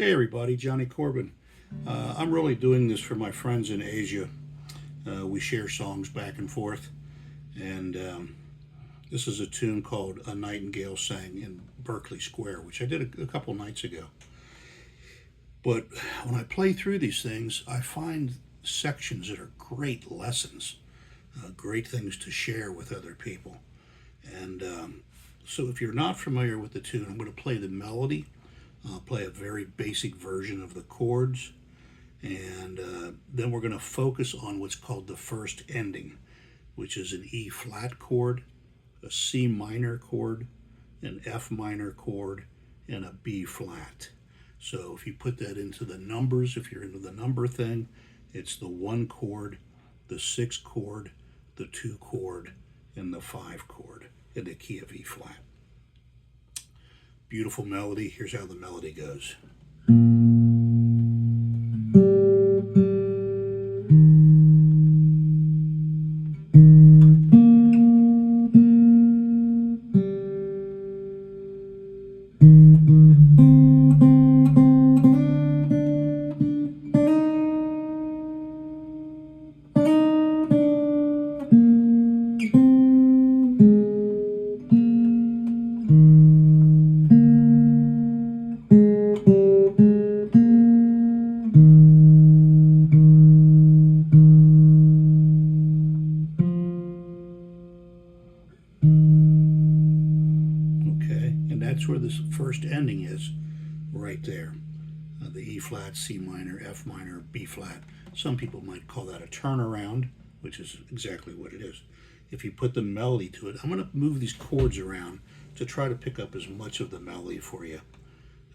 Hey everybody, Johnny Corbin. I'm really doing this for my friends in Asia. We share songs back and forth, and this is a tune called "A Nightingale Sang in Berkeley Square," which I did a couple nights ago. But when I play through these things, I find sections that are great lessons, great things to share with other people. And so, if you're not familiar with the tune, I'm going to play the melody. I'll play a very basic version of the chords, and then we're going to focus on what's called the first ending, which is an E flat chord, a C minor chord, an F minor chord, and a B flat. So if you put that into the numbers, if you're into the number thing, it's the 1 chord, the 6 chord, the 2 chord, and the 5 chord in the key of E flat. Beautiful melody. Here's how the melody goes. Okay, and that's where this first ending is, right there. The E flat, C minor, F minor, B flat. Some people might call that a turnaround, which is exactly what it is. If you put the melody to it, I'm going to move these chords around to try to pick up as much of the melody for you.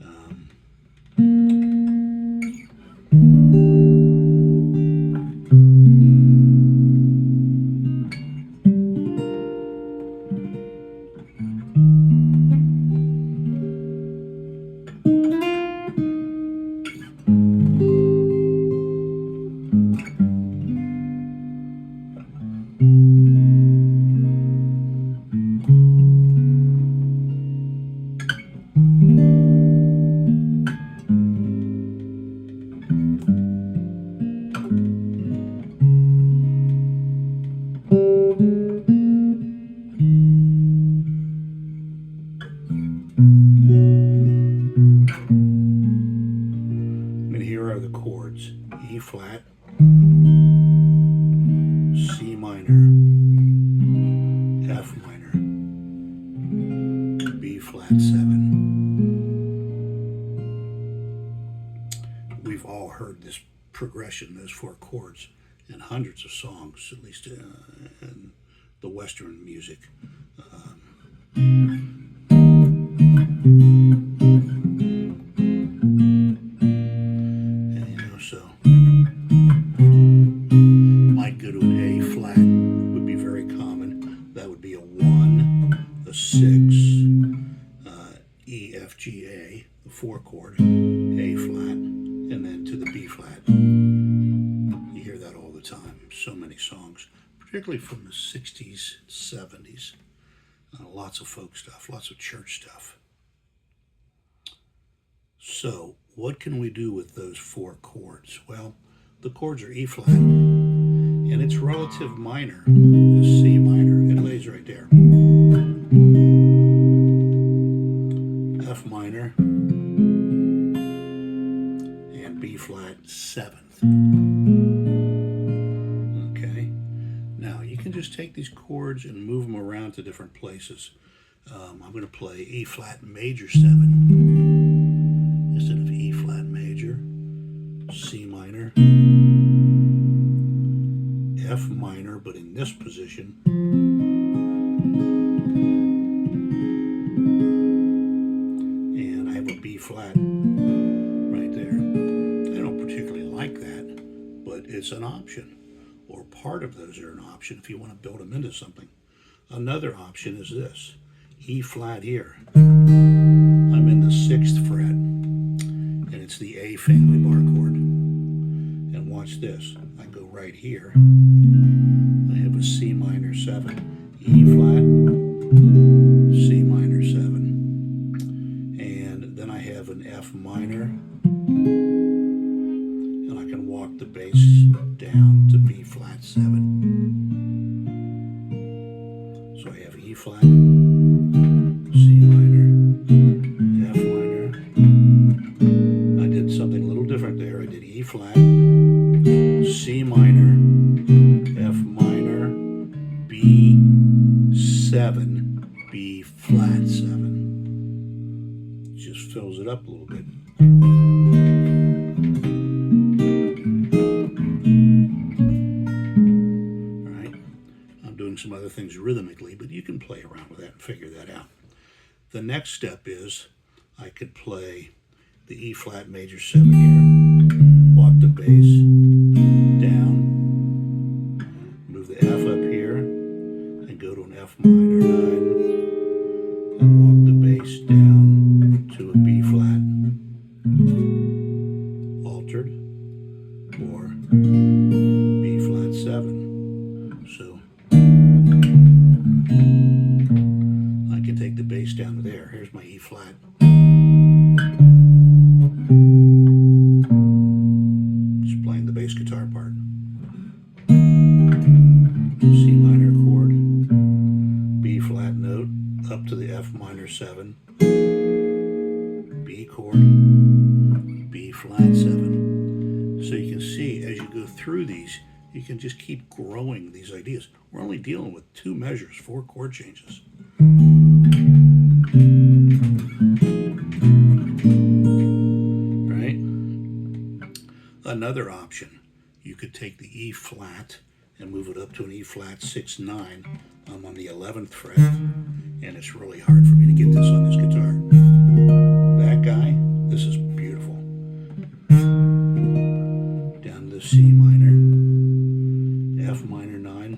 Um, and here are the chords: E flat, C minor, F minor, B flat 7. We've all heard this progression, those 4 chords, in hundreds of songs, at least in the Western music. And, so might go to an A flat, would be very common. That would be a 1, a 6, E, F, G, A, the 4 chord, A flat, and then to the B flat. You hear that all the time. So many songs, particularly from the 60s, 70s. Lots of folk stuff, lots of church stuff. So, what can we do with those 4 chords? Well, the chords are E flat, and its relative minor is C minor. It lays right there. F minor and B flat 7th. Okay, now you can just take these chords and move them around to different places. I'm going to play E flat major 7 instead of E flat major, C minor, F minor, but in this position, and I have a B flat right there. I don't particularly like that, but it's an option, or part of those are an option if you want to build them into something. Another option is this: E flat here. I'm in the 6th fret, and it's the A family bar chord. And watch this. I go right here. I have a C minor 7, E flat, C minor 7. And then I have an F minor, And I can walk the bass down to B flat 7. So I have E flat, C minor, F minor. I did something a little different there. I did E flat, C minor, F minor, B 7, B flat 7. Just fills it up a little bit. All right, I'm doing some other things rhythmically, but you can play around with that and figure that out. The next step is I could play the E flat major 7 here, walk the bass down, move the F up here, and go to an F minor 9, and walk the bass down to a B flat, altered, or B flat 7. So I can take the bass down to there. Here's my E flat. Just playing the bass guitar part. C minor chord, B flat note, up to the F minor 7, B chord, B flat 7. So you can see as you go through these, you can just keep growing these ideas. We're only dealing with 2 measures, 4 chord changes. Right? Another option, you could take the E flat and move it up to an E flat 6/9. I'm on the 11th fret, and it's really hard for me to get this on this guitar. That guy, this is beautiful. Down to C minor, F minor 9,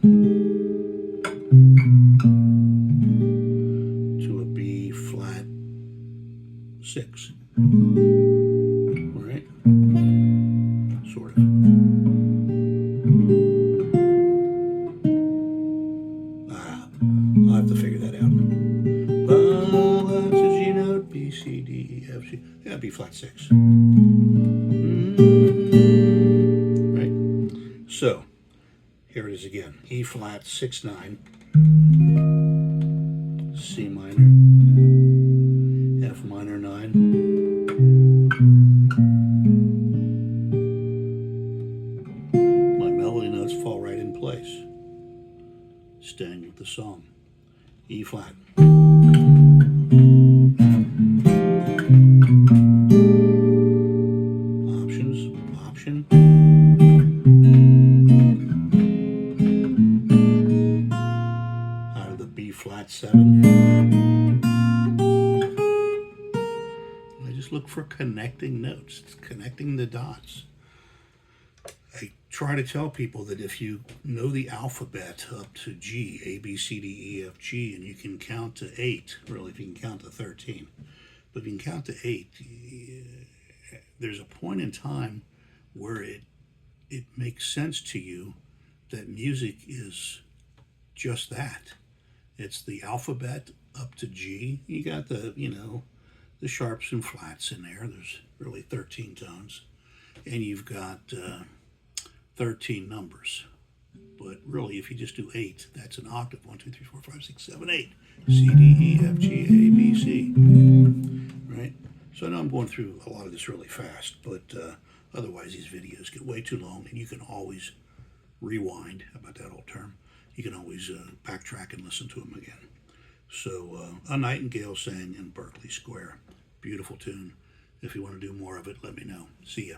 to a B flat 6. All right? Sort of. I'll have to figure that out. That's a G note, B, C, D, E, F, G. Yeah, B flat 6. Right? So, here it is again. E flat 6/9, C minor, F minor 9, my melody notes fall right in place. Staying with the song. E flat. Option. Out of the B flat 7. I just look for connecting notes, connecting the dots. I try to tell people that if you know the alphabet up to G, A, B, C, D, E, F, G, and you can count to 8, really, if you can count to 13, but if you can count to 8, there's a point in time where it makes sense to you that music is just that. It's the alphabet up to G. You got the, the sharps and flats in there. There's really 13 tones. And you've got 13 numbers. But really, if you just do 8, that's an octave. 1, 2, 3, 4, 5, 6, 7, 8. C, D, E, F, G, A, B, C. Right? So I know I'm going through a lot of this really fast, but otherwise these videos get way too long, and you can always rewind. How about that old term? You can always backtrack and listen to them again. So A Nightingale Sang in Berkeley Square. Beautiful tune. If you want to do more of it, let me know. See ya.